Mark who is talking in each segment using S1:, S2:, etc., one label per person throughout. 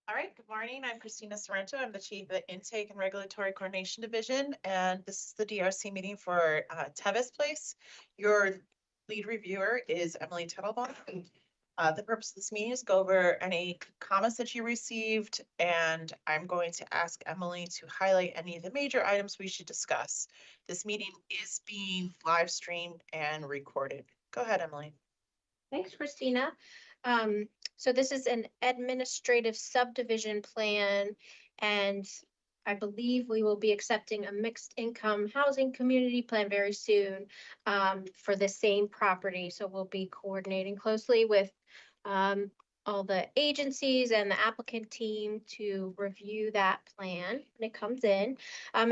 S1: All right, good morning. I'm Christina Sorrento. I'm the Chief of the Intake and Regulatory Coordination Division, and this is the DRC meeting for Tevis Place. Your lead reviewer is Emily Tettelbaum. The purpose of this meeting is to go over any comments that you received, and I'm going to ask Emily to highlight any of the major items we should discuss. This meeting is being live streamed and recorded. Go ahead, Emily.
S2: Thanks, Christina. So this is an administrative subdivision plan, and I believe we will be accepting a mixed income housing community plan very soon for the same property. So we'll be coordinating closely with all the agencies and the applicant team to review that plan when it comes in.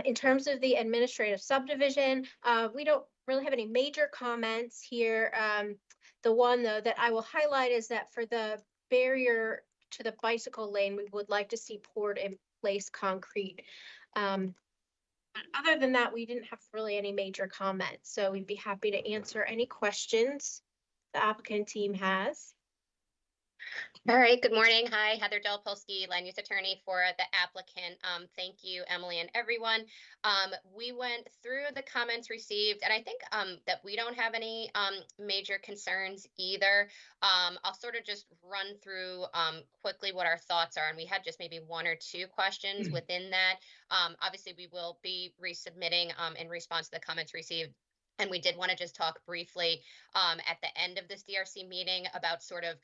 S2: In terms of the administrative subdivision, we don't really have any major comments here. The one, though, that I will highlight is that for the barrier to the bicycle lane, we would like to see poured in place concrete. But other than that, we didn't have really any major comments. So we'd be happy to answer any questions the applicant team has.
S3: All right, good morning. Hi, Heather Delpolsky, land use attorney for the applicant. Thank you, Emily and everyone. We went through the comments received, and I think that we don't have any major concerns either. I'll sort of just run through quickly what our thoughts are, and we had just maybe one or two questions within that. Obviously, we will be resubmitting in response to the comments received. And we did want to just talk briefly at the end of this DRC meeting about sort of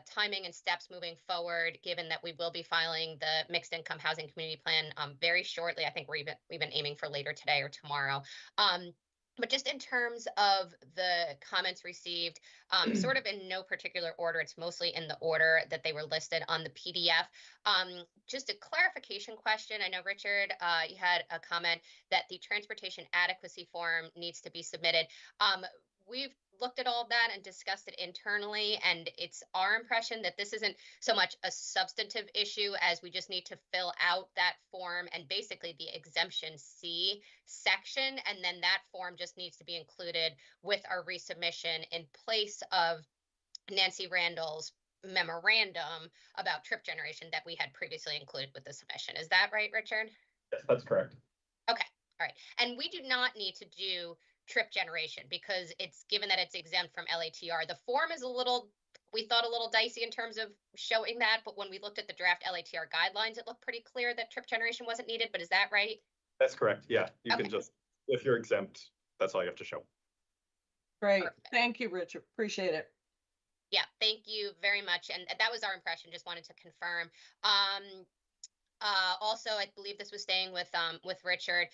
S3: timing and steps moving forward, given that we will be filing the mixed income housing community plan very shortly. I think we've been aiming for later today or tomorrow. But just in terms of the comments received, sort of in no particular order, it's mostly in the order that they were listed on the PDF. Just a clarification question. I know, Richard, you had a comment that the transportation adequacy form needs to be submitted. We've looked at all of that and discussed it internally, and it's our impression that this isn't so much a substantive issue as we just need to fill out that form and basically the exemption C section, and then that form just needs to be included with our resubmission in place of Nancy Randall's memorandum about trip generation that we had previously included with the submission. Is that right, Richard?
S4: Yes, that's correct.
S3: Okay, all right. And we do not need to do trip generation because it's given that it's exempt from LATR. The form is we thought a little dicey in terms of showing that, but when we looked at the draft LATR guidelines, it looked pretty clear that trip generation wasn't needed, but is that right?
S4: That's correct. Yeah, you can just, if you're exempt, that's all you have to show.
S5: Great. Perfect. Thank you, Richard. Appreciate it.
S3: Yeah, thank you very much. And that was our impression. Just wanted to confirm. Also, I believe this was staying with Richard.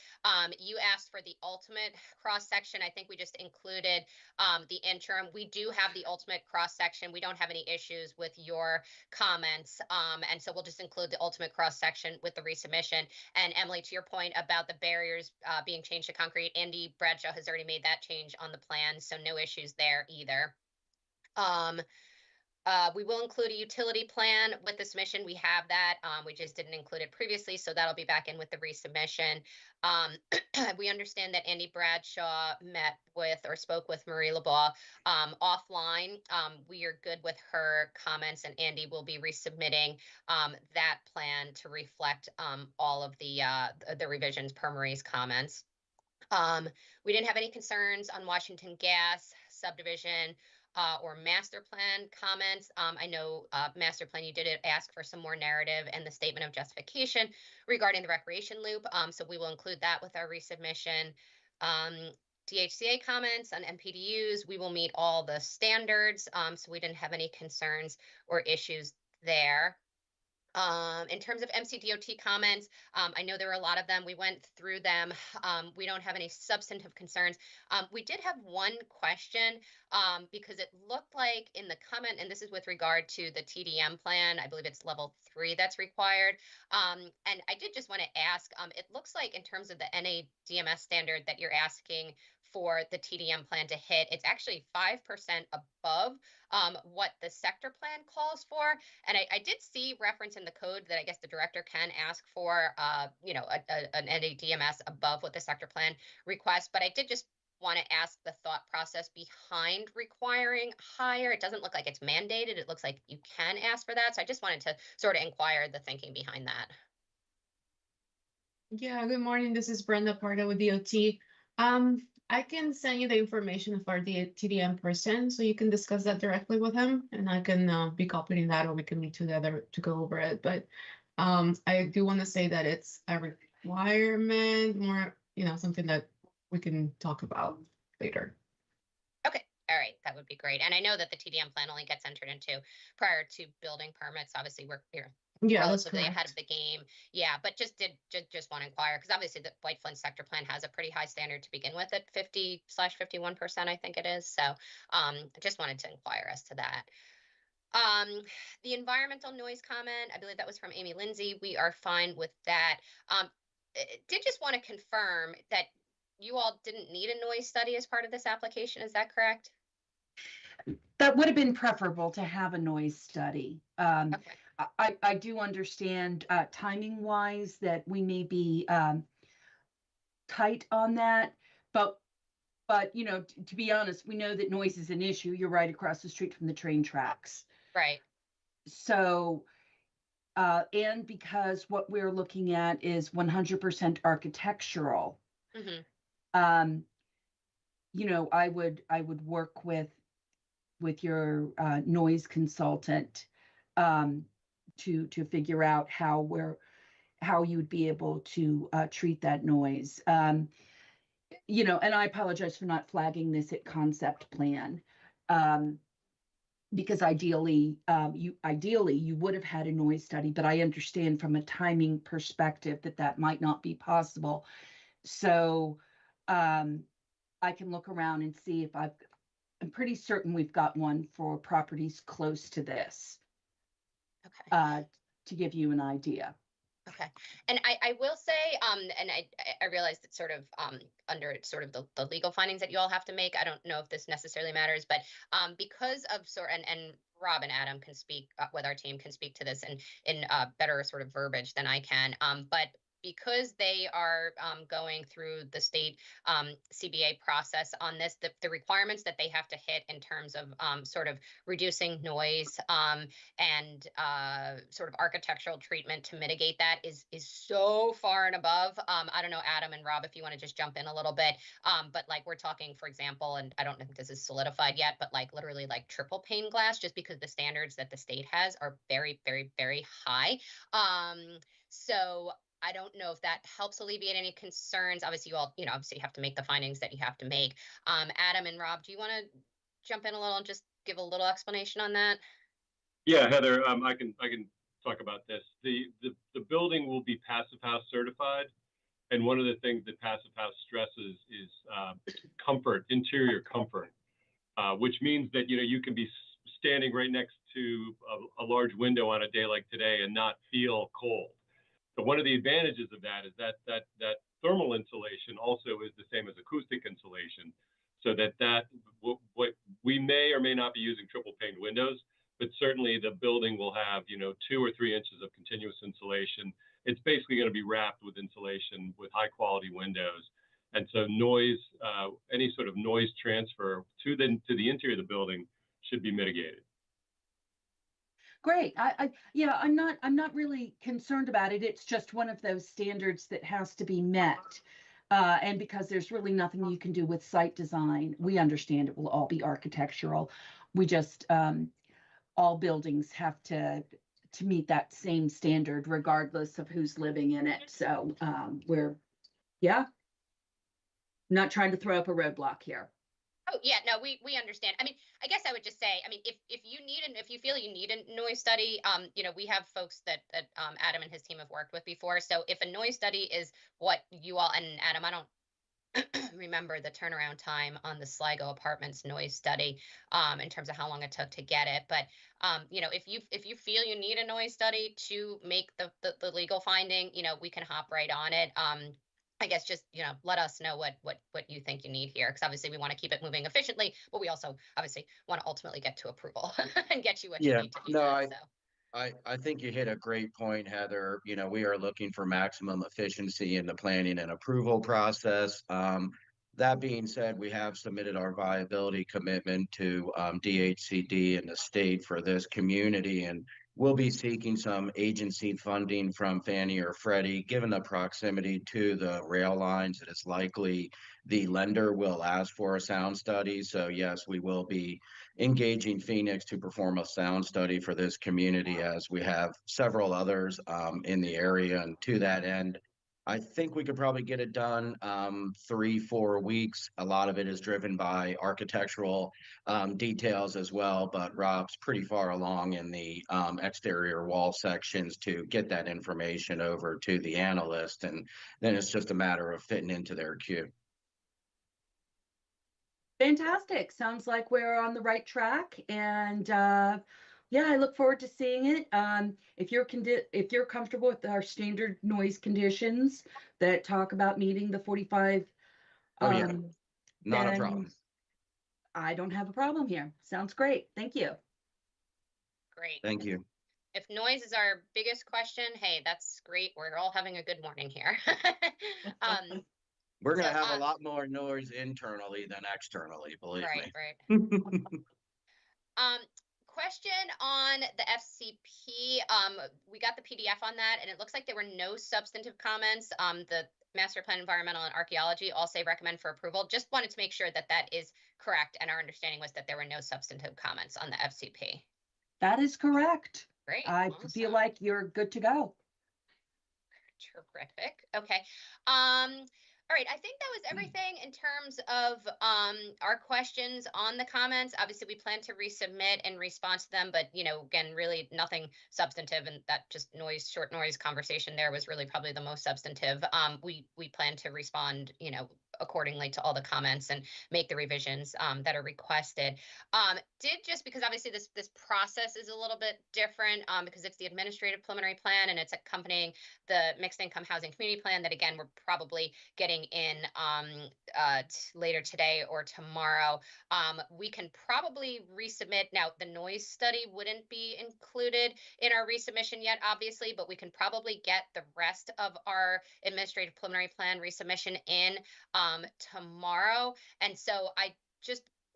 S3: You asked for the ultimate cross section. I think we just included the interim. We do have the ultimate cross section. We don't have any issues with your comments, and so we'll just include the ultimate cross section with the resubmission. And Emily, to your point about the barriers being changed to concrete, Andy Bradshaw has already made that change on the plan, so no issues there either. We will include a utility plan with the submission. We have that. We just didn't include it previously, so that'll be back in with the resubmission. We understand that Andy Bradshaw met with or spoke with Marie LeBeau offline. We are good with her comments, and Andy will be resubmitting that plan to reflect all of the revisions per Marie's comments. We didn't have any concerns on Washington Gas subdivision or master plan comments. I know master plan, you did ask for some more narrative and the statement of justification regarding the recreation loop. So we will include that with our resubmission. DHCA comments on MPDUs, we will meet all the standards. So we didn't have any concerns or issues there. In terms of MCDOT comments, I know there were a lot of them. We went through them. We don't have any substantive concerns. We did have one question because it looked like in the comment, and this is with regard to the TDM plan, I believe it's level 3 that's required. And I did just want to ask, it looks like in terms of the NADMS standard that you're asking for the TDM plan to hit, it's actually 5% above what the sector plan calls for. And I did see reference in the code that I guess the director can ask for, an NADMS above what the sector plan requests. But I did just want to ask the thought process behind requiring higher. It doesn't look like it's mandated. It looks like you can ask for that. So I just wanted to sort of inquire the thinking behind that.
S6: Yeah, good morning. This is Brenda Parda with DOT. I can send you the information of our TDM person, so you can discuss that directly with him, and I can be copying that, or we can meet together to go over it. But I do want to say that it's a requirement, more, something that we can talk about later.
S3: Okay, all right, that would be great. And I know that the TDM plan only gets entered into prior to building permits. Obviously, we're
S6: Yeah, that's
S3: relatively ahead
S6: correct.
S3: of the game. Yeah, but just want to inquire because obviously the White Flint sector plan has a pretty high standard to begin with at 50/51%, I think it is. So I just wanted to inquire as to that. The environmental noise comment, I believe that was from Amy Lindsay. We are fine with that. Did just want to confirm that you all didn't need a noise study as part of this application. Is that correct?
S7: That would have been preferable to have a noise study.
S3: Okay.
S7: I do understand timing wise that we may be tight on that, but to be honest, we know that noise is an issue. You're right across the street from the train tracks.
S3: Right.
S7: So, and because what we're looking at is 100% architectural,
S3: Mm-hmm.
S7: I would work with your noise consultant to figure out how you would be able to treat that noise. And I apologize for not flagging this at concept plan. Because ideally you would have had a noise study, but I understand from a timing perspective that might not be possible. So I can look around and see if I'm pretty certain we've got one for properties close to this.
S3: Okay.
S7: To give you an idea.
S3: Okay. And I will say, and I realize that sort of under sort of the legal findings that you all have to make, I don't know if this necessarily matters, but because of and Rob and Adam can speak with our team, can speak to this in better sort of verbiage than I can. But because they are going through the state CBA process on this, the requirements that they have to hit in terms of sort of reducing noise and sort of architectural treatment to mitigate that is so far and above. I don't know, Adam and Rob, if you want to just jump in a little bit, but like we're talking, for example, and I don't think this is solidified yet, but like literally like triple pane glass, just because the standards that the state has are very, very, very high. So I don't know if that helps alleviate any concerns. Obviously, you all, obviously have to make the findings that you have to make. Adam and Rob, do you want to jump in a little and just give a little explanation on that?
S8: Yeah, Heather, I can talk about this. The building will be Passive House certified, and one of the things that Passive House stresses is comfort, interior comfort, which means that you can be standing right next to a large window on a day like today and not feel cold. But one of the advantages of that is that thermal insulation also is the same as acoustic insulation, so that what we may or may not be using triple pane windows, but certainly the building will have 2 or 3 inches of continuous insulation. It's basically going to be wrapped with insulation with high quality windows, and so noise, any sort of noise transfer to the interior of the building should be mitigated.
S7: Great. I'm not really concerned about it. It's just one of those standards that has to be met. And because there's really nothing you can do with site design, we understand it will all be architectural. We just, all buildings have to meet that same standard regardless of who's living in it. So we're not trying to throw up a roadblock here.
S3: Oh yeah, no, we understand. I mean, I guess I would just say, I mean, if you feel you need a noise study, we have folks that Adam and his team have worked with before. So if a noise study is what you all, and Adam, I don't remember the turnaround time on the Sligo Apartments noise study in terms of how long it took to get it, but if you feel you need a noise study to make the legal finding, we can hop right on it. I guess just, let us know what you think you need here, because obviously we want to keep it moving efficiently, but we also obviously want to ultimately get to approval and get you what you need to be done.
S9: I think you hit a great point, Heather. We are looking for maximum efficiency in the planning and approval process. That being said, we have submitted our viability commitment to DHCD and the state for this community, and we'll be seeking some agency funding from Fannie or Freddie. Given the proximity to the rail lines, it is likely the lender will ask for a sound study. So yes, we will be engaging Phoenix to perform a sound study for this community, as we have several others in the area. And to that end, I think we could probably get it done 3, 4 weeks. A lot of it is driven by architectural details as well, but Rob's pretty far along in the exterior wall sections to get that information over to the analyst, and then it's just a matter of fitting into their queue.
S7: Fantastic. Sounds like we're on the right track, and yeah, I look forward to seeing it. If you're comfortable with our standard noise conditions that talk about meeting the 45,
S9: Oh, yeah.
S7: um,
S9: Not a
S7: then
S9: problem.
S7: I don't have a problem here. Sounds great. Thank you.
S3: Great.
S9: Thank you.
S3: If noise is our biggest question, hey, that's great. We're all having a good morning here.
S9: We're going
S3: So,
S9: to have a lot more noise internally than externally, believe
S3: right,
S9: me.
S3: right. Question on the FCP. We got the PDF on that, and it looks like there were no substantive comments. The Master Plan Environmental and Archaeology all say recommend for approval. Just wanted to make sure that that is correct, and our understanding was that there were no substantive comments on the FCP.
S7: That is correct.
S3: Great.
S7: I feel
S3: awesome.
S7: like you're good to go.
S3: Terrific. Okay. All right. I think that was everything in terms of our questions on the comments. Obviously, we plan to resubmit in response to them, but again, really nothing substantive, and that just short noise conversation there was really probably the most substantive. We plan to respond, accordingly to all the comments and make the revisions that are requested. Just because obviously this process is a little bit different because it's the administrative preliminary plan and it's accompanying the mixed income housing community plan that again we're probably getting in later today or tomorrow. We can probably resubmit. Now the noise study wouldn't be included in our resubmission yet, obviously, but we can probably get the rest of our administrative preliminary plan resubmission in tomorrow. And so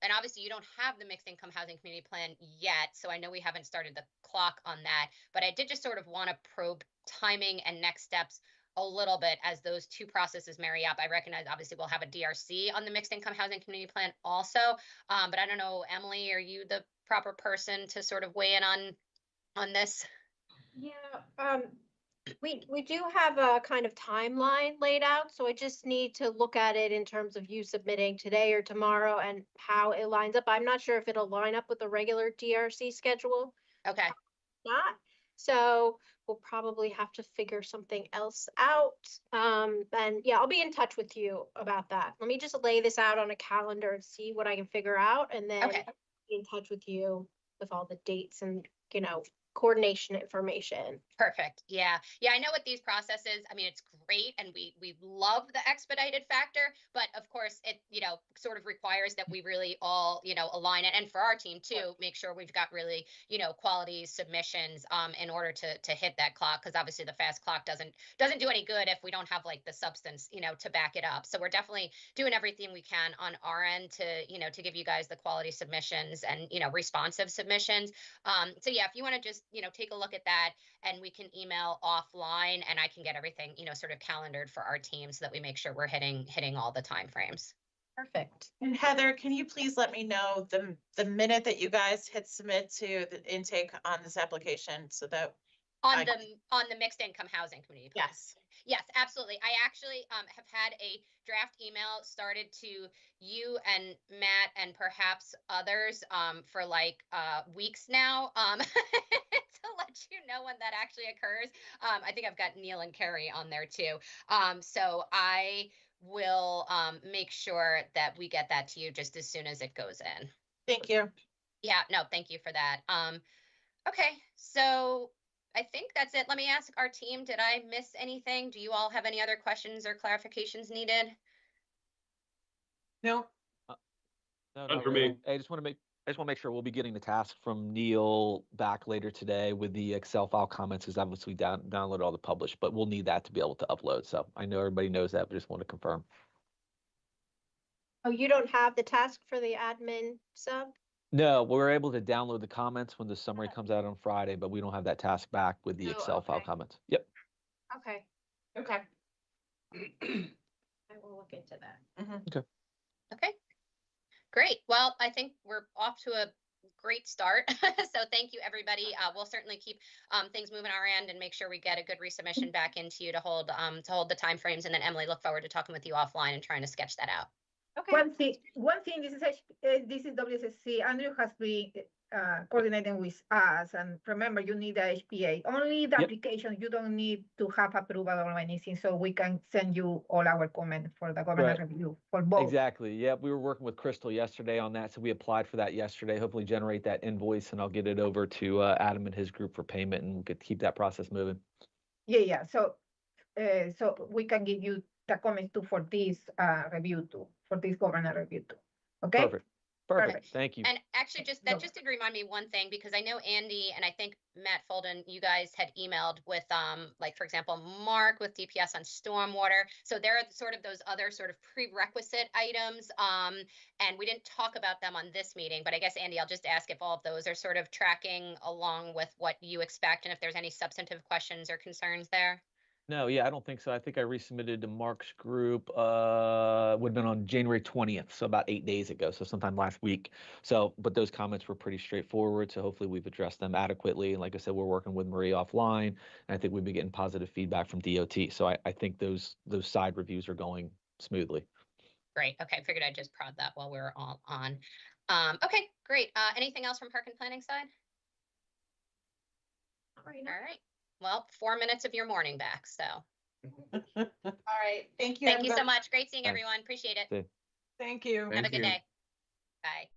S3: and obviously you don't have the mixed income housing community plan yet, so I know we haven't started the clock on that, but I did just sort of want to probe timing and next steps a little bit as those two processes marry up. I recognize obviously we'll have a DRC on the mixed income housing community plan also, but I don't know, Emily, are you the proper person to sort of weigh in on this?
S2: Yeah, we do have a kind of timeline laid out, so I just need to look at it in terms of you submitting today or tomorrow and how it lines up. I'm not sure if it'll line up with the regular DRC schedule.
S3: Okay.
S2: Not. So we'll probably have to figure something else out. And yeah, I'll be in touch with you about that. Let me just lay this out on a calendar and see what I can figure out, and then
S3: Okay.
S2: be in touch with you with all the dates and coordination information.
S3: Perfect. Yeah. I know what these processes, I mean, it's great. And we love the expedited factor, but of course it, sort of requires that we really all, align it. And for our team too, make sure we've got really, quality submissions, in order to hit that clock. Cause obviously the fast clock doesn't do any good if we don't have like the substance, to back it up. So we're definitely doing everything we can on our end to give you guys the quality submissions and, responsive submissions. So yeah, if you want to just, take a look at that, and we can email offline and I can get everything, sort of calendared for our team so that we make sure we're hitting all the timeframes.
S2: Perfect.
S1: And Heather, can you please let me know the minute that you guys hit submit to the intake on this application so that
S3: On the mixed income housing community plan. Yes, absolutely. I actually have had a draft email started to you and Matt and perhaps others for like weeks now to let you know when that actually occurs. I think I've got Neil and Carrie on there too. So I will make sure that we get that to you just as soon as it goes in.
S1: Thank you.
S3: Yeah, no, thank you for that. Okay, so I think that's it. Let me ask our team, did I miss anything? Do you all have any other questions or clarifications needed?
S5: No,
S10: No,
S8: None
S10: not
S8: for me.
S10: really. I just want to make sure we'll be getting the task from Neil back later today with the Excel file comments, because obviously we download all the published, but we'll need that to be able to upload. So I know everybody knows that, but just want to confirm.
S2: Oh, you don't have the task for the admin sub?
S10: No, we're able to download the comments when the summary
S2: Oh.
S10: comes out on Friday, but we don't have that task back with the
S2: Oh,
S10: Excel file
S2: okay.
S10: comments. Yep.
S2: Okay. Okay. I will look into that.
S3: Okay, great. Well, I think we're off to a great start. So thank you, everybody. We'll certainly keep things moving our end and make sure we get a good resubmission back into you to hold the timeframes. And then Emily, look forward to talking with you offline and trying to sketch that out.
S2: Okay.
S11: One thing, this is WSSC. Andrew has been coordinating with us, and remember, you need a HPA. Only the
S10: Yep.
S11: application. You don't need to have approval or anything. So we can send you all our comments for the governor
S10: Right.
S11: review for both.
S10: Exactly. Yeah, we were working with Crystal yesterday on that, so we applied for that yesterday. Hopefully, generate that invoice, and I'll get it over to Adam and his group for payment, and we'll keep that process moving.
S11: Yeah. So we can give you the comments too for this review too, for this governor review too. Okay.
S10: Perfect. Perfect. Thank you.
S3: And actually, just did remind me one thing, because I know Andy and I think Matt Folden, you guys had emailed with like, for example, Mark with DPS on stormwater. So there are sort of those other sort of prerequisite items. And we didn't talk about them on this meeting, but I guess, Andy, I'll just ask if all of those are sort of tracking along with what you expect, and if there's any substantive questions or concerns there.
S10: No, yeah, I don't think so. I think I resubmitted to Mark's group, would have been on January 20th, so about 8 days ago, so sometime last week. So, but those comments were pretty straightforward, so hopefully we've addressed them adequately. And like I said, we're working with Marie offline, and I think we've been getting positive feedback from DOT. So I think those side reviews are going smoothly.
S3: Great. Okay, figured I'd just prod that while we were all on. Okay, great. Anything else from Park and Planning side? All right. Well, 4 minutes of your morning back, so.
S1: All right. Thank you.
S3: Thank you so
S1: everybody.
S3: much. Great seeing
S10: Thanks.
S3: everyone. Appreciate it.
S10: See.
S5: Thank you.
S3: Have a
S9: Thank
S3: good
S9: you.
S3: day. Bye.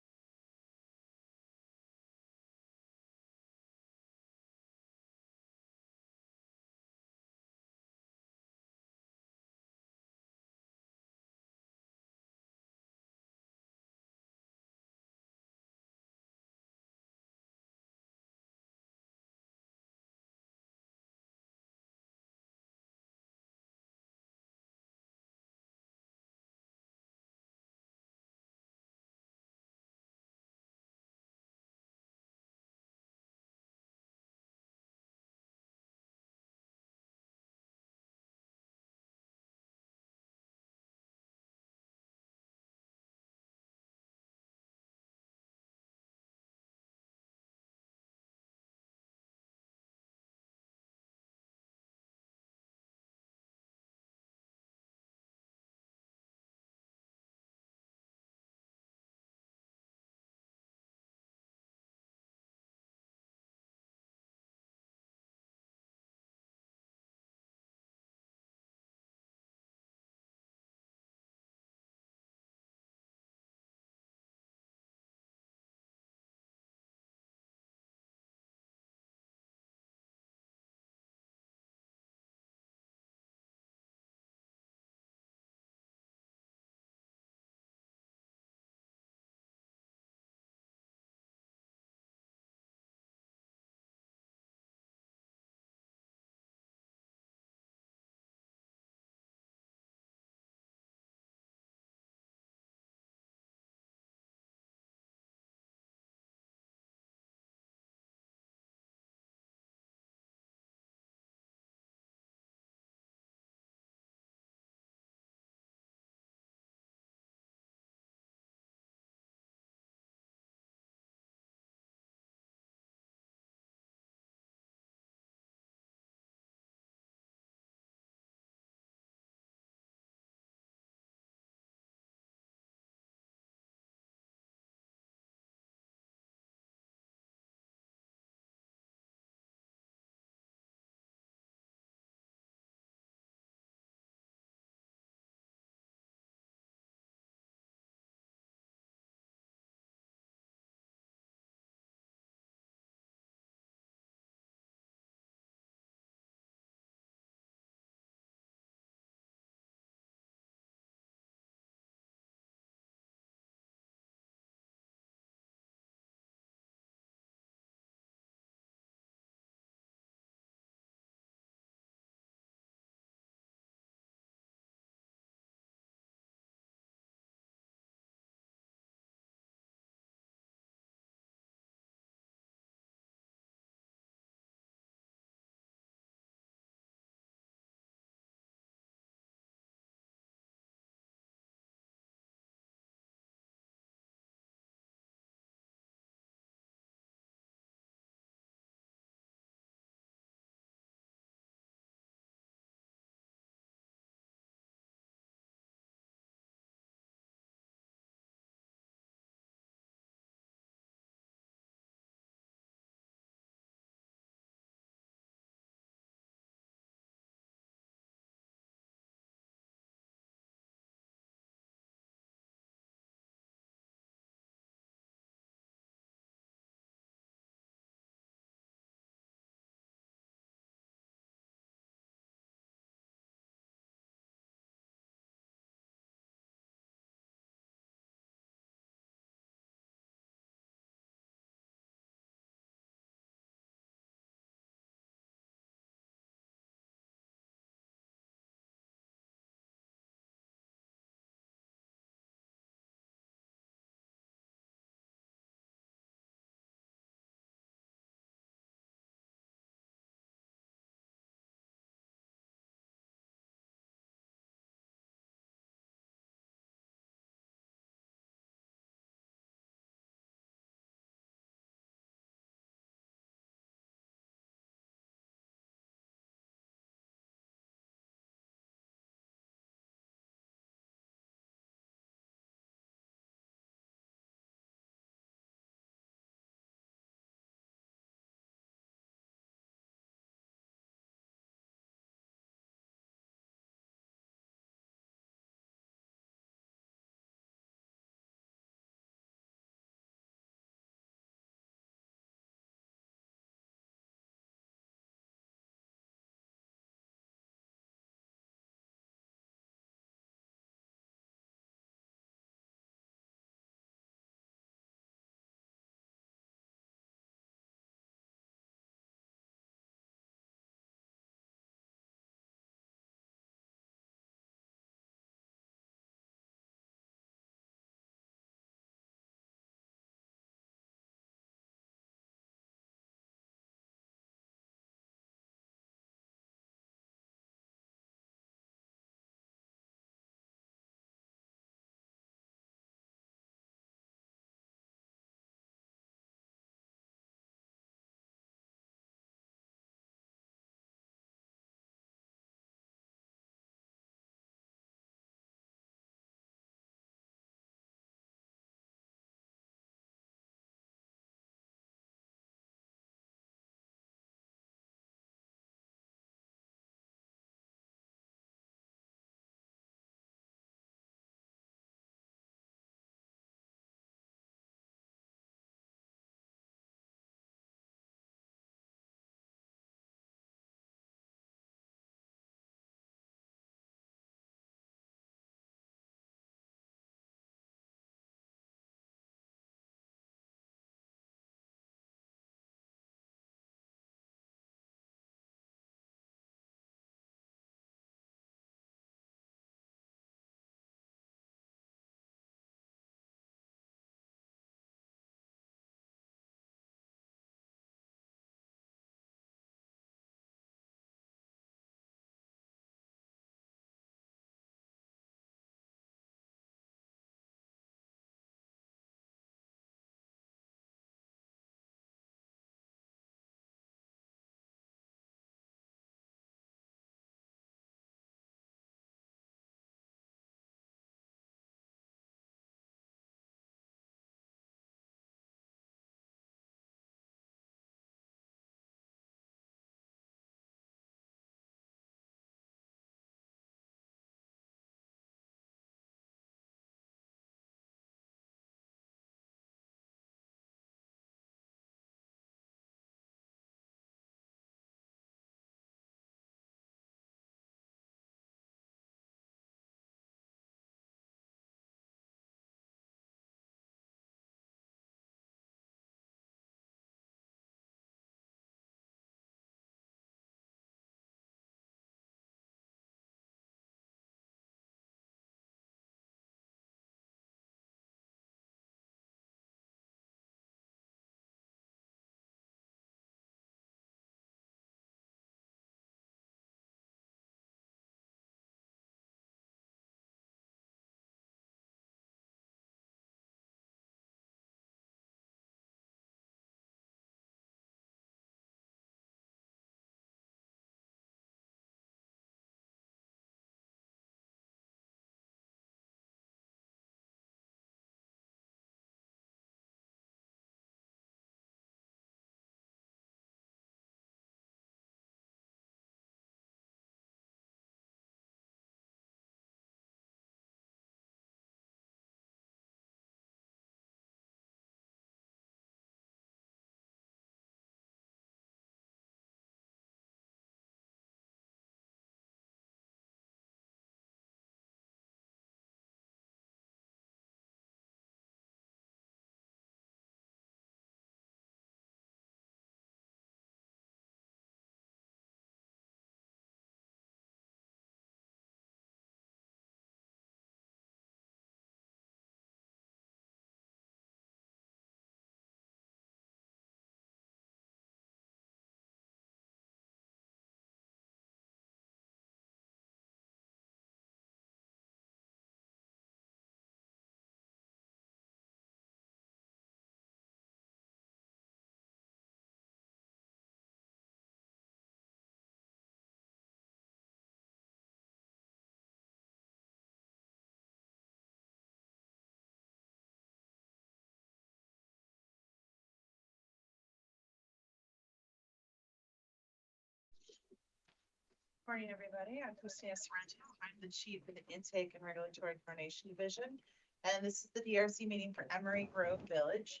S1: Morning, everybody. I'm Christina Sorrento. I'm the Chief of the Intake and Regulatory Coordination Division. And this is the DRC meeting for Emery Grove Village.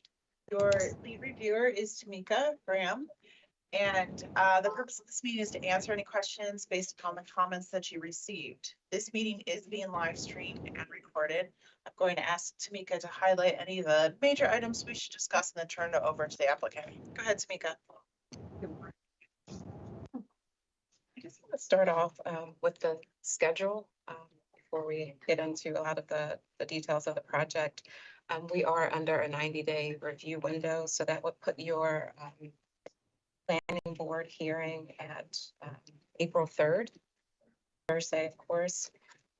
S1: Your lead reviewer is Tamika Graham. And the purpose of this meeting is to answer any questions based upon the comments that you received. This meeting is being live streamed and recorded. I'm going to ask Tamika to highlight any of the major items we should discuss and then turn it over to the applicant. Go ahead, Tamika.
S12: I guess let's start off with the schedule before we get into a lot of the details of the project. We are under a 90-day review window, so that would put your planning board hearing at April 3rd, Thursday, of course.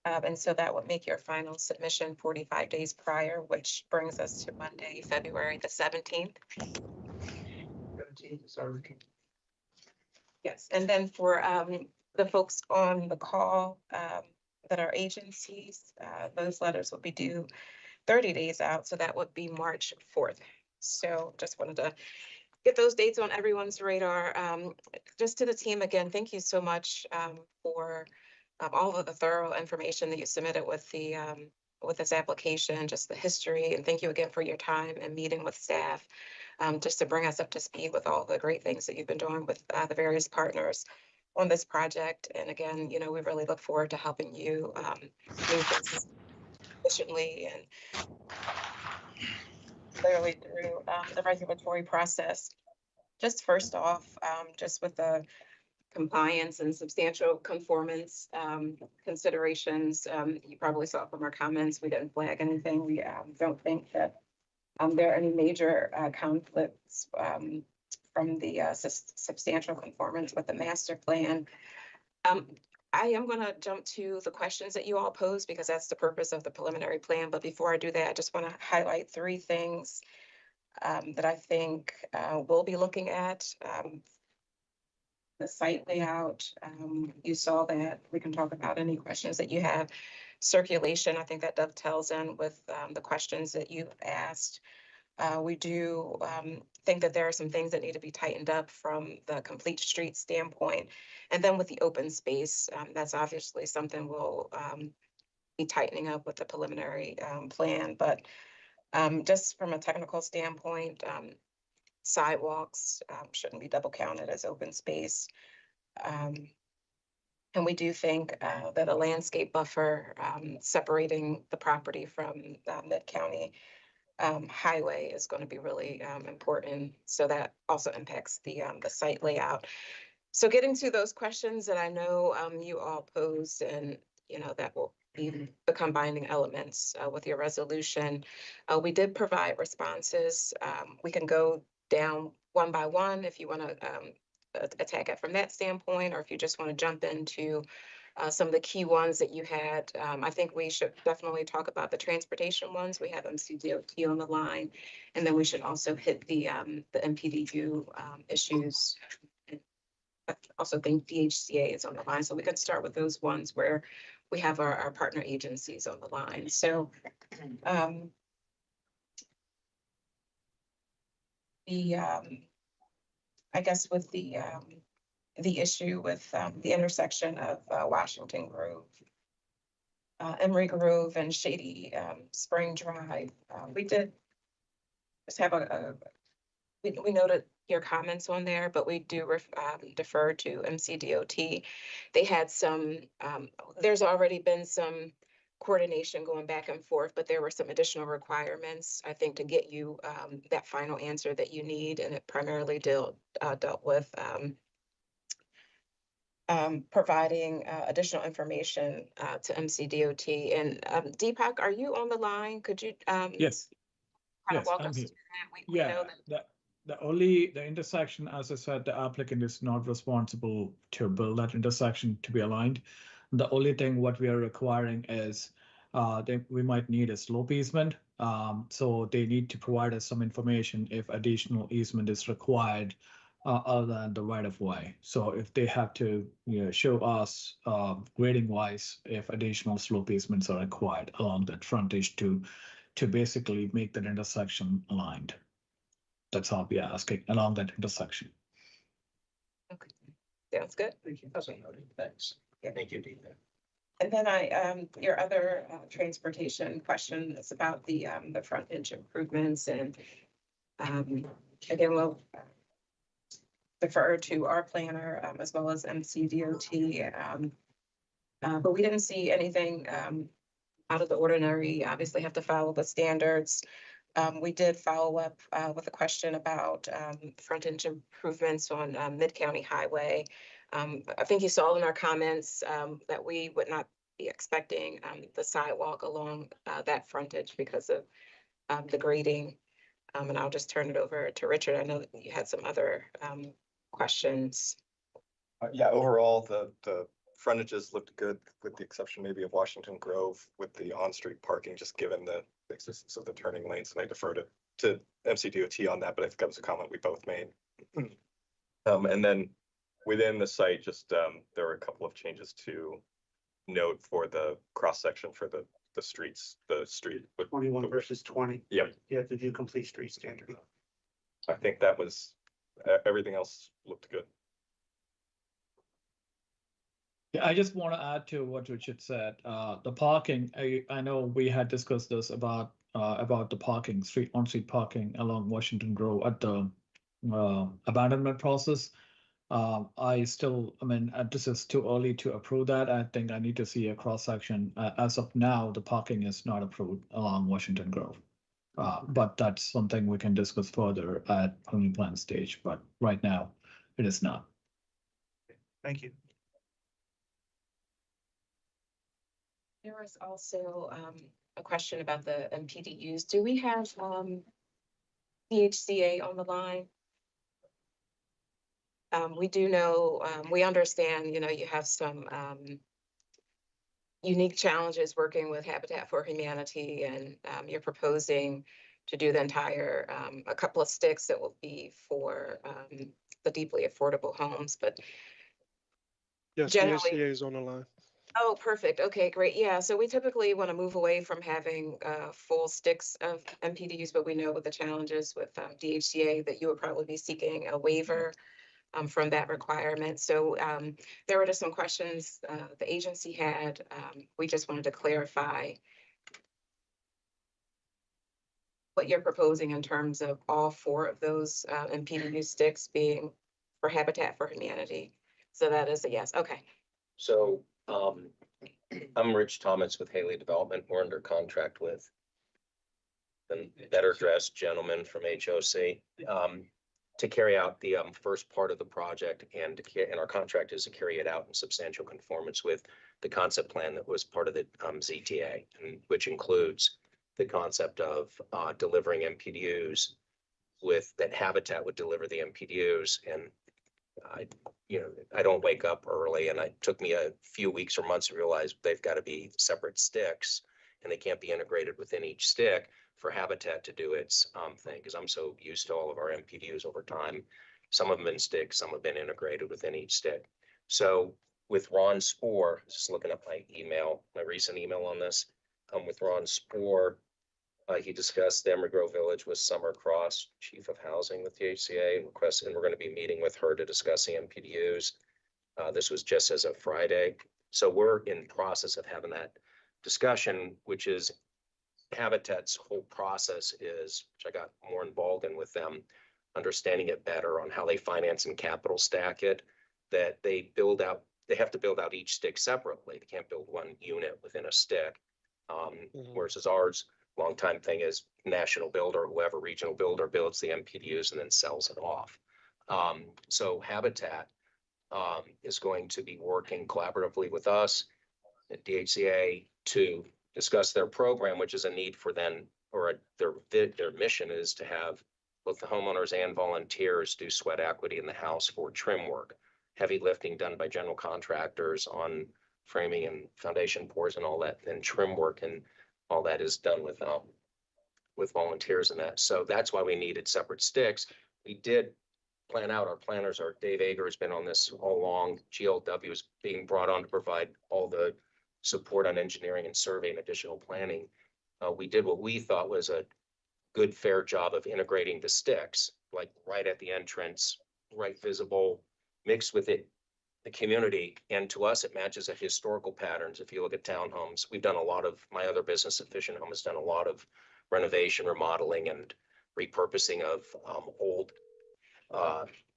S12: And so that would make your final submission 45 days prior, which brings us to Monday, February the 17th. Yes, and then for the folks on the call that are agencies, those letters will be due 30 days out, so that would be March 4th. So just wanted to get those dates on everyone's radar. Just to the team again, thank you so much for all of the thorough information that you submitted with the with this application, just the history, and thank you again for your time and meeting with staff. Just to bring us up to speed with all the great things that you've been doing with the various partners on this project. And again, you know, we really look forward to helping you move this efficiently and clearly through the regulatory process. Just first off, just with the compliance and substantial conformance considerations, you probably saw from our comments, we didn't flag anything. We don't think that there are any major conflicts from the substantial conformance with the master plan. I am going to jump to the questions that you all posed because that's the purpose of the preliminary plan. But before I do that, I just want to highlight three things that I think we'll be looking at. The site layout, you saw that. We can talk about any questions that you have. Circulation, I think that dovetails in with the questions that you've asked. We do think that there are some things that need to be tightened up from the complete street standpoint. And then with the open space, that's obviously something we'll be tightening up with the preliminary plan. But just from a technical standpoint, sidewalks shouldn't be double counted as open space. And we do think that a landscape buffer separating the property from Mid-County highway is going to be really important. So that also impacts the site layout. So getting to those questions that I know you all posed, and you know that will become binding elements with your resolution. We did provide responses. We can go down one by one if you want to attack it from that standpoint, or if you just want to jump into some of the key ones that you had. I think we should definitely talk about the transportation ones. We have MCDOT on the line, and then we should also hit the MPDU issues. I also think DHCA is on the line, so we could start with those ones where we have our partner agencies on the line. So I guess with the issue with the intersection of Washington Grove, Emery Grove, and Shady Spring Drive, we did just have we noted your comments on there, but we do defer to MCDOT. They had some, there's already been some coordination going back and forth, but there were some additional requirements, I think, to get you that final answer that you need. And it primarily dealt with providing additional information to MCDOT. And Deepak, are you on the line? Could you
S13: yes,
S12: walk
S13: I'm
S12: us
S13: here.
S12: through that? We know that
S13: The intersection, as I said, the applicant is not responsible to build that intersection to be aligned. The only thing what we are requiring is we might need a slope easement. So they need to provide us some information if additional easement is required other than the right of way. So if they have to show us grading wise if additional slope easements are required along that frontage to basically make that intersection aligned. That's all we are asking along that intersection.
S12: Okay. Sounds good.
S9: Thank you.
S12: Okay.
S9: Thanks.
S12: Yeah.
S9: Thank you, Dina.
S12: And then your other transportation question is about the frontage improvements and again, we'll defer to our planner as well as MCDOT. But we didn't see anything out of the ordinary. Obviously have to follow the standards. We did follow up with a question about frontage improvements on Mid-County Highway. I think you saw in our comments that we would not be expecting the sidewalk along that frontage because of the grading. And I'll just turn it over to Richard. I know that you had some other questions.
S4: Yeah, overall, the frontages looked good with the exception maybe of Washington Grove with the on-street parking, just given the existence of the turning lanes. And I deferred it to MCDOT on that, but I think that was a comment we both made. And then within the site, just there were a couple of changes to note for the cross section for the streets, the street.
S14: 21 versus 20.
S4: Yep.
S14: You have to do complete street standard.
S4: I think that was, everything else looked good.
S13: Yeah, I just want to add to what Richard said. The parking, I know we had discussed this about the parking, on-street parking along Washington Grove at the abandonment process. I mean, this is too early to approve that. I think I need to see a cross section. As of now, the parking is not approved along Washington Grove. But that's something we can discuss further at planning plan stage. But right now, it is not.
S14: Thank you.
S12: There was also a question about the MPDUs. Do we have DHCA on the line? We do know, we understand, you know, you have some unique challenges working with Habitat for Humanity, and you're proposing to do the entire, a couple of sticks that will be for the deeply affordable homes, but
S14: Yes,
S12: generally,
S14: DHCA is on the line.
S12: oh, perfect. Okay, great. Yeah, so we typically want to move away from having full sticks of MPDUs, but we know with the challenges with DHCA that you would probably be seeking a waiver from that requirement. So there were just some questions the agency had. We just wanted to clarify what you're proposing in terms of all 4 of those MPDU sticks being for Habitat for Humanity. So that is a yes. Okay.
S15: So I'm Rich Thomas with Haley Development. We're under contract with the better dressed gentleman from HOC to carry out the first part of the project, and our contract is to carry it out in substantial conformance with the concept plan that was part of the ZTA, which includes the concept of delivering MPDUs with that Habitat would deliver the MPDUs. And I don't wake up early, and it took me a few weeks or months to realize they've got to be separate sticks and they can't be integrated within each stick for Habitat to do its thing, because I'm so used to all of our MPDUs over time. Some have been sticks, some have been integrated within each stick. So with Ron Spoor, just looking up my recent email on this, with Ron Spoor, he discussed the Emery Grove Village with Summer Cross, Chief of Housing with the HCA, and we're going to be meeting with her to discuss the MPDUs. This was just as of Friday. So we're in process of having that discussion, which is Habitat's whole process is, which I got more involved in with them, understanding it better on how they finance and capital stack it, that they have to build out each stick separately. They can't build one unit within a stick. Whereas ours, longtime thing is national builder, whoever regional builder builds the MPDUs and then sells it off. So Habitat is going to be working collaboratively with us at DHCA to discuss their program, which is a need for them, or their mission is to have both the homeowners and volunteers do sweat equity in the house for trim work, heavy lifting done by general contractors on framing and foundation pours and all that, and trim work and all that is done with volunteers and that. So that's why we needed separate sticks. We did plan out, our planners are, Dave Ager has been on this all along. GLW is being brought on to provide all the support on engineering and survey and additional planning. We did what we thought was a good, fair job of integrating the sticks, like right at the entrance, right visible, mixed with it the community. And to us, it matches a historical patterns. If you look at townhomes, we've done a lot of, my other business, Efficient Home, has done a lot of renovation, remodeling, and repurposing of old,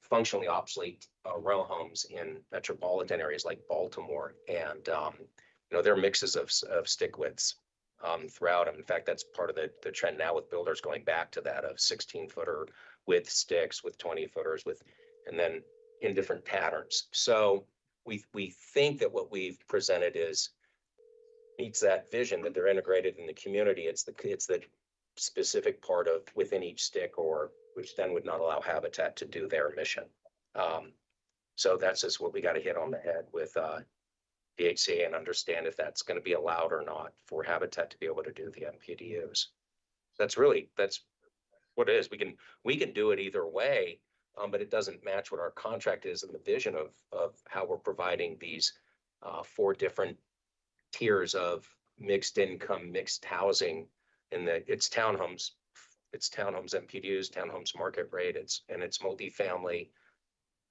S15: functionally obsolete row homes in metropolitan areas like Baltimore. And, there are mixes of stick widths throughout them. In fact, that's part of the trend now with builders going back to that of 16-footer with sticks, with 20-footers, and then in different patterns. So we think that what we've presented meets that vision, that they're integrated in the community. It's the specific part of within each stick, or which then would not allow Habitat to do their mission. So that's just what we got to hit on the head with DHCA and understand if that's going to be allowed or not for Habitat to be able to do the MPDUs. That's what it is. We can do it either way, but it doesn't match what our contract is and the vision of how we're providing these 4 different tiers of mixed income, mixed housing, and it's townhomes, MPDUs, townhomes market rate, it's multifamily,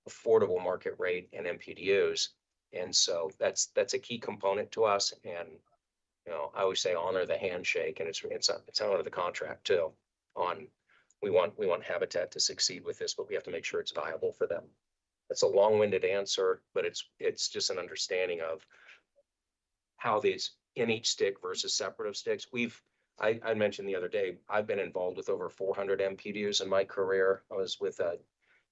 S15: affordable market rate, and MPDUs. And so that's a key component to us. And I always say honor the handshake, and it's honor the contract too. We want Habitat to succeed with this, but we have to make sure it's viable for them. That's a long-winded answer, but it's just an understanding of how these in each stick versus separate of sticks. I mentioned the other day, I've been involved with over 400 MPDUs in my career. I was with a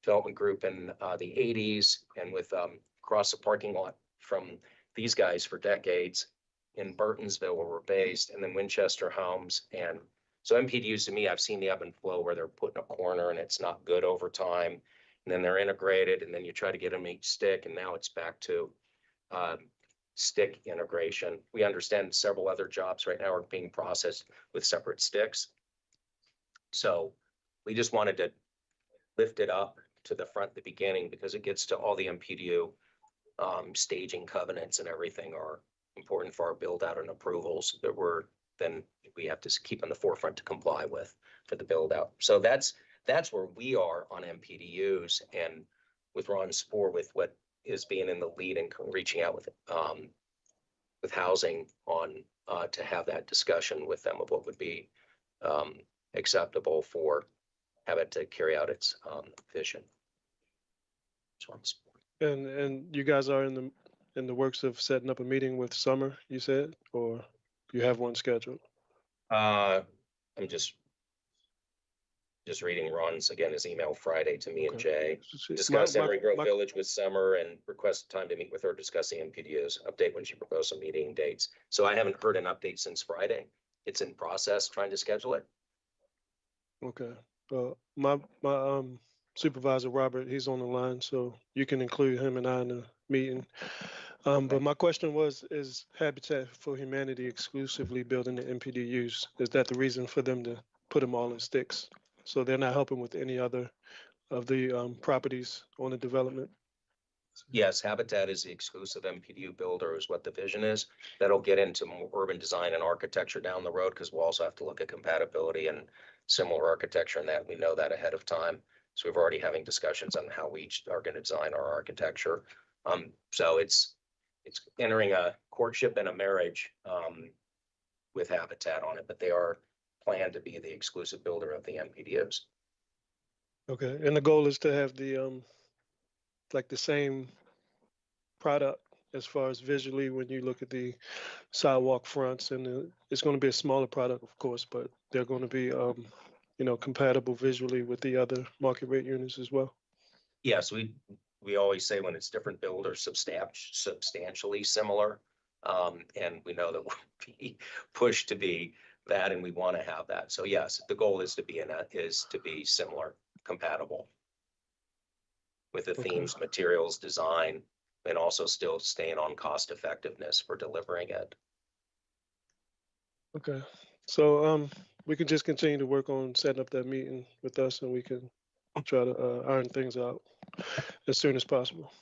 S15: development group in the 80s and with across the parking lot from these guys for decades in Burtonsville, where we're based, and then Winchester Homes. And so MPDUs, to me, I've seen the ebb and flow where they're put in a corner and it's not good over time. And then they're integrated, and then you try to get them each stick, and now it's back to stick integration. We understand several other jobs right now are being processed with separate sticks. So we just wanted to lift it up to the front at the beginning, because it gets to all the MPDU staging covenants and everything are important for our build out and approvals that we have to keep on the forefront to comply with for the build out. So that's where we are on MPDUs, and with Ron Spoor, with what is being in the lead and reaching out with housing on to have that discussion with them of what would be acceptable for Habit to carry out its vision.
S14: And you guys are in the works of setting up a meeting with Summer, you said, or you have one scheduled?
S15: I'm just reading Ron's, his email Friday to me and Jay. Discuss Emory Grove Village with Summer and request time to meet with her discussing MPDUs. Update when she proposed some meeting dates. So I haven't heard an update since Friday. It's in process, trying to schedule it.
S14: Okay. My supervisor, Robert, he's on the line, so you can include him and I in the meeting. But my question is Habitat for Humanity exclusively building the MPDUs? Is that the reason for them to put them all in sticks? So they're not helping with any other of the properties on the development?
S15: Yes, Habitat is the exclusive MPDU builder is what the vision is. That'll get into more urban design and architecture down the road, because we'll also have to look at compatibility and similar architecture, and that we know that ahead of time. So we've already having discussions on how we each are going to design our architecture. So it's entering a courtship and a marriage with Habitat on it, but they are planned to be the exclusive builder of the MPDUs.
S14: Okay, and the goal is to have the same product as far as visually when you look at the sidewalk fronts, and it's going to be a smaller product, of course, but they're going to be compatible visually with the other market rate units as well.
S15: Yes, we always say when it's different builders, substantially similar, and we know that we'll be pushed to be that, and we want to have that. So yes, the goal is to be similar, compatible with the themes, materials, design, and also still staying on cost effectiveness for delivering it.
S14: Okay, so we can just continue to work on setting up that meeting with us, and we can try to iron things out as soon as possible.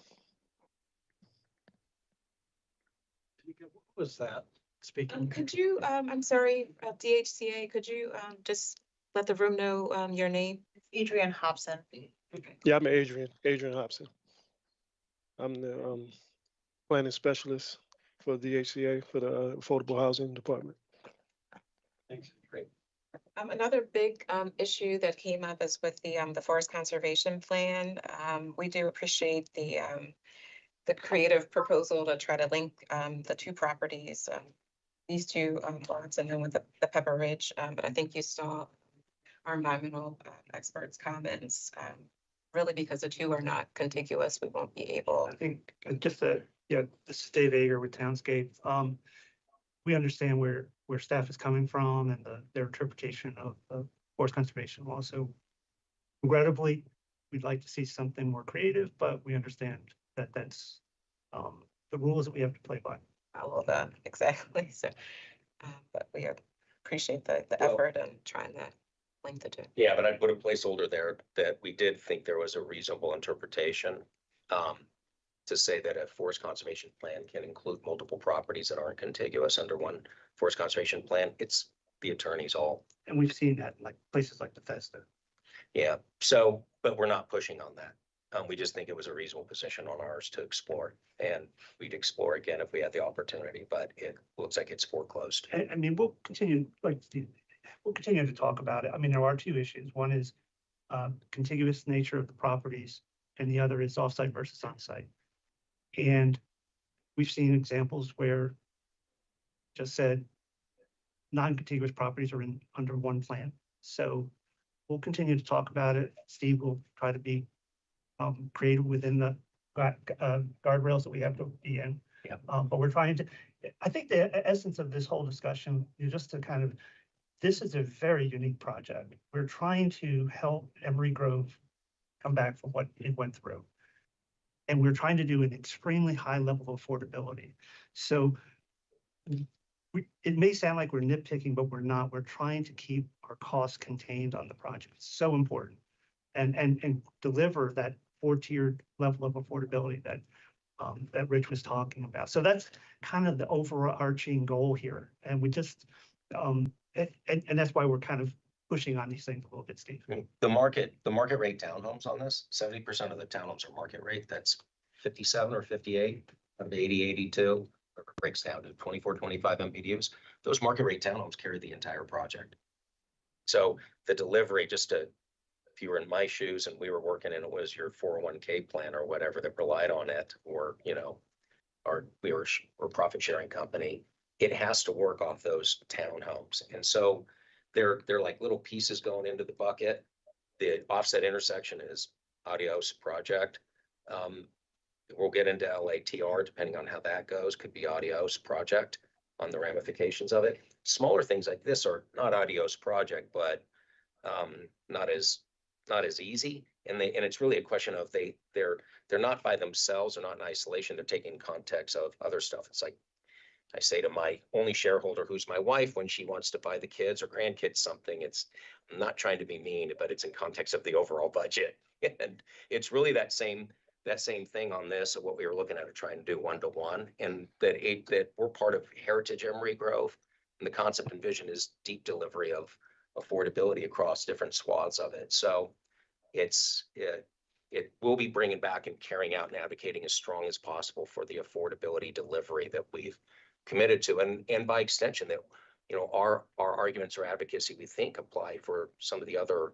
S16: What was that speaking?
S12: Could you, I'm sorry, DHCA, could you just let the room know your name?
S1: Adrian Hobson.
S14: Yeah, I'm Adrian Hobson. I'm the planning specialist for the HCA for the Affordable Housing Department.
S15: Thanks. Great.
S12: Another big issue that came up is with the forest conservation plan. We do appreciate the creative proposal to try to link the two properties, these two lots, and then with the Pepper Ridge. But I think you saw our environmental experts' comments. Really, because the two are not contiguous, we won't be able.
S16: I think just yeah, this is Dave Ager with Townscape. We understand where staff is coming from and their interpretation of forest conservation law. So regrettably, we'd like to see something more creative, but we understand that that's the rules that we have to play by.
S12: Follow that, exactly. So, but we appreciate the
S15: Well,
S12: effort and trying to link the two.
S15: Yeah, but I put a placeholder there that we did think there was a reasonable interpretation to say that a forest conservation plan can include multiple properties that aren't contiguous under one forest conservation plan. It's the attorneys all.
S16: And we've seen that in like places like Bethesda.
S15: Yeah, so, but we're not pushing on that. We just think it was a reasonable position on ours to explore, and we'd explore again if we had the opportunity, but it looks like it's foreclosed.
S16: I mean, we'll continue, we'll continue to talk about it. I mean, there are two issues. One is contiguous nature of the properties, and the other is offsite versus onsite. And we've seen examples where just said non-contiguous properties are under one plan. So we'll continue to talk about it. Steve will try to be creative within the guardrails that we have to be in.
S15: Yeah.
S16: But we're trying to, I think the essence of this whole discussion is just to kind of, this is a very unique project. We're trying to help Emory Grove come back from what it went through. And we're trying to do an extremely high level of affordability. So it may sound like we're nitpicking, but we're not. We're trying to keep our costs contained on the project. It's so important. And deliver that 4-tiered level of affordability that that Rich was talking about. So that's kind of the overarching goal here. And we just, and that's why we're kind of pushing on these things a little bit, Steve.
S15: The market rate townhomes on this, 70% of the townhomes are market rate. That's 57 or 58 of 80, 82, or it breaks down to 24, 25 MPDUs. Those market rate townhomes carry the entire project. So the delivery, just to, if you were in my shoes and we were working and it was your 401k plan or whatever that relied on it, or, you know, or we're a profit sharing company, it has to work off those townhomes. And so they're like little pieces going into the bucket. The offset intersection is adios project. We'll get into LATR depending on how that goes, could be adios project on the ramifications of it. Smaller things like this are not adios project, but not as easy. And it's really a question of they're not by themselves, they're not in isolation, they're taking context of other stuff. It's like I say to my only shareholder, who's my wife, when she wants to buy the kids or grandkids something, I'm not trying to be mean, but it's in context of the overall budget. And it's really that same thing on this of what we were looking at trying to do one-to-one, and that we're part of Heritage Emory Grove. And the concept and vision is deep delivery of affordability across different swaths of it. So it will be bringing back and carrying out and advocating as strong as possible for the affordability delivery that we've committed to, and by extension that, you know, our arguments or advocacy we think apply for some of the other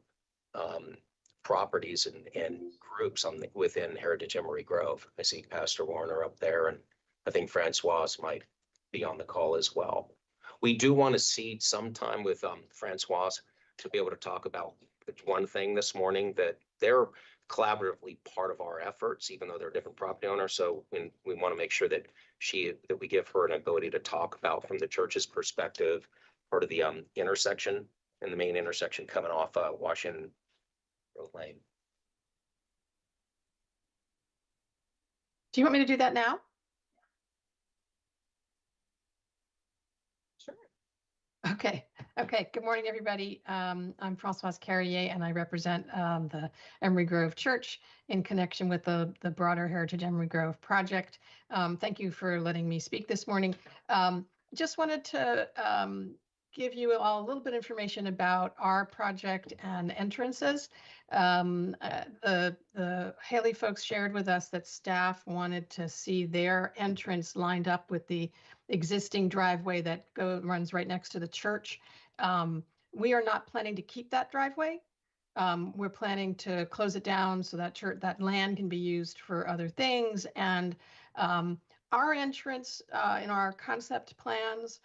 S15: properties and groups within Heritage Emory Grove. I see Pastor Warner up there, and I think Francois might be on the call as well. We do want to seed some time with Francois to be able to talk about one thing this morning, that they're collaboratively part of our efforts, even though they're different property owners. So we want to make sure that we give her an ability to talk about from the church's perspective, part of the intersection and the main intersection coming off Washington Road Lane.
S17: Do you want me to do that now?
S11: Sure.
S17: Okay. Good morning, everybody. I'm Françoise Carrier, and I represent the Emory Grove Church in connection with the broader Heritage Emory Grove project. Thank you for letting me speak this morning. Just wanted to give you all a little bit of information about our project and entrances. The Haley folks shared with us that staff wanted to see their entrance lined up with the existing driveway that runs right next to the church. We are not planning to keep that driveway. We're planning to close it down so that land can be used for other things. And our entrance in our concept plans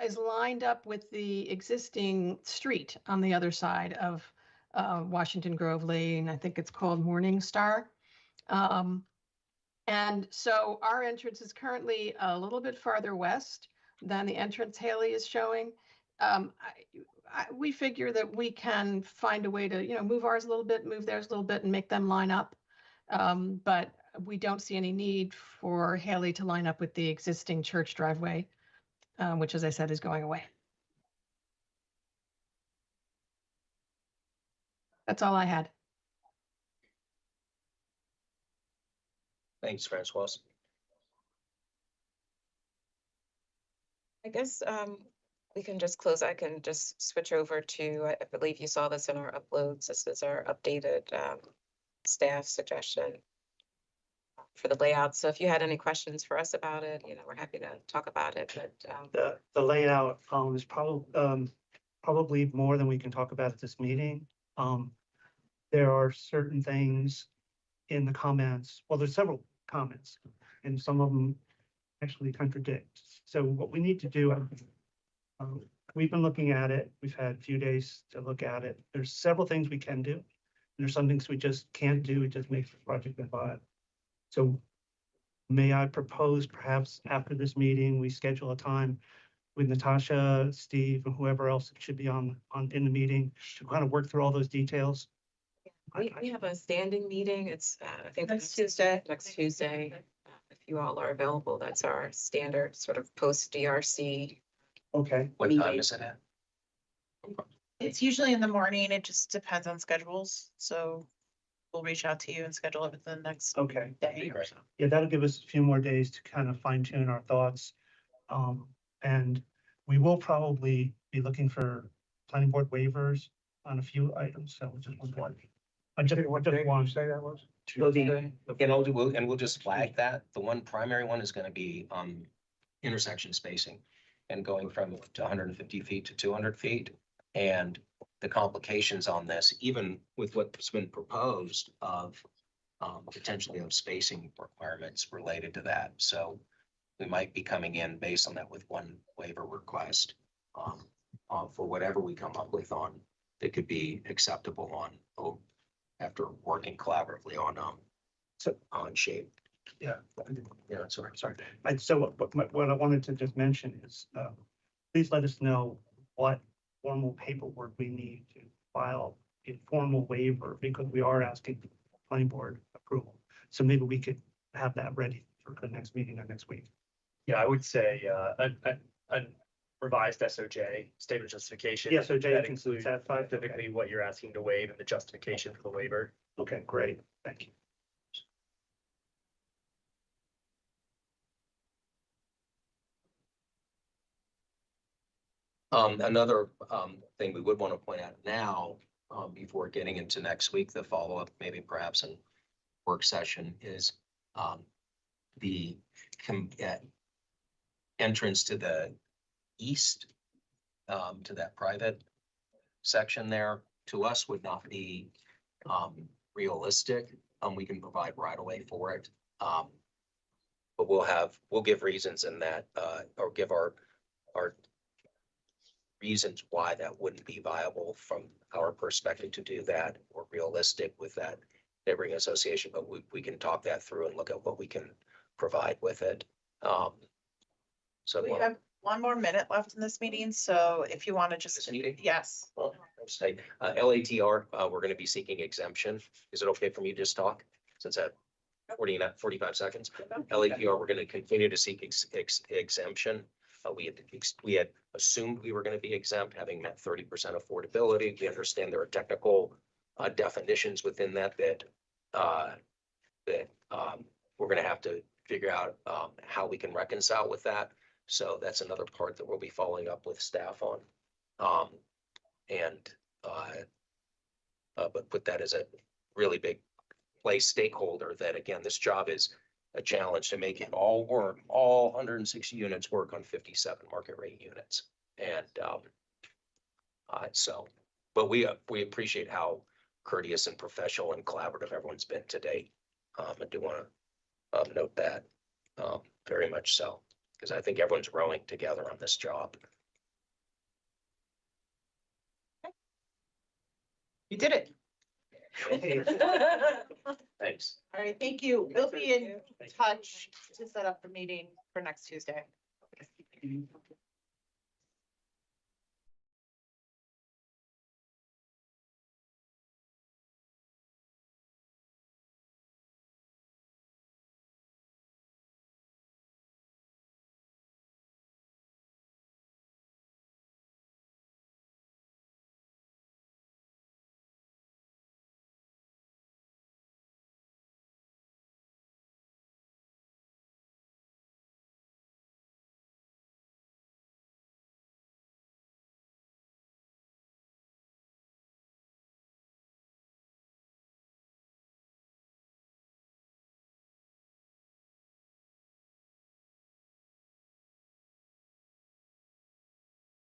S17: is lined up with the existing street on the other side of Washington Grove Lane. I think it's called Morning Star. And so our entrance is currently a little bit farther west than the entrance Haley is showing. We figure that we can find a way to, move ours a little bit, move theirs a little bit, and make them line up. But we don't see any need for Haley to line up with the existing church driveway, which, as I said, is going away. That's all I had.
S15: Thanks, Francois.
S12: I guess we can just close. I can just switch over to, I believe you saw this in our uploads. This is our updated staff suggestion for the layout. So if you had any questions for us about it, we're happy to talk about it, but
S16: The layout is probably more than we can talk about at this meeting. There are certain things in the comments. Well, there's several comments, and some of them actually contradict. So what we need to do, we've been looking at it. We've had a few days to look at it. There's several things we can do. And there's some things we just can't do. It just makes the project involved. So may I propose perhaps after this meeting, we schedule a time with Natasha, Steve, and whoever else should be in the meeting to kind of work through all those details.
S12: we have a standing meeting. It's, I think
S1: Next Tuesday.
S12: Next Tuesday. If you all are available, that's our standard sort of post DRC.
S16: Okay.
S15: What time is it at?
S1: It's usually in the morning. It just depends on schedules. So we'll reach out to you and schedule it within the next
S16: Okay.
S1: day or so.
S16: Yeah, that'll give us a few more days to kind of fine tune our thoughts. And we will probably be looking for planning board waivers on a few items. So just one. I just want to say that was.
S15: Tuesday. And we'll just flag that. The one primary one is going to be intersection spacing and going from 150 feet to 200 feet. And the complications on this, even with what's been proposed of potentially of spacing requirements related to that. So we might be coming in based on that with one waiver request for whatever we come up with on that could be acceptable on after working collaboratively on shape.
S16: Yeah.
S15: Yeah, sorry.
S16: And so what I wanted to just mention is, please let us know what formal paperwork we need to file a formal waiver, because we are asking for planning board approval. So maybe we could have that ready for the next meeting or next week.
S18: Yeah, I would say a revised SOJ, statement of justification.
S16: Yeah, SOJ
S18: that
S16: includes
S18: includes
S16: that five.
S18: specifically what you're asking to waive and the justification for the waiver.
S16: Okay, great. Thank you.
S15: Another thing we would want to point out now, before getting into next week, the follow-up, maybe perhaps in work session, is the entrance to the east, to that private section there, to us would not be realistic. We can provide right away for it. But we'll give reasons in that, or give our reasons why that wouldn't be viable from our perspective to do that, or realistic with that neighboring association, but we can talk that through and look at what we can provide with it. So
S1: We have one more minute left in this meeting, so if you want to just.
S15: This meeting?
S1: Yes.
S15: Well, I'll say, LATR, we're going to be seeking exemption. Is it okay for me to just talk since at 45 seconds? LATR, we're going to continue to seek exemption. We had assumed we were going to be exempt, having met 30% affordability. We understand there are technical definitions within that we're going to have to figure out how we can reconcile with that. So that's another part that we'll be following up with staff on And, but put that as a really big place stakeholder that, again, this job is a challenge to make it all work, all 160 units work on 57 market rate units. And, but we appreciate how courteous and professional and collaborative everyone's been to date. I do want to note that very much so, because I think everyone's rowing together on this job.
S1: You did it.
S15: Thanks.
S1: All right, thank you. We'll be in touch to set up the meeting for next Tuesday.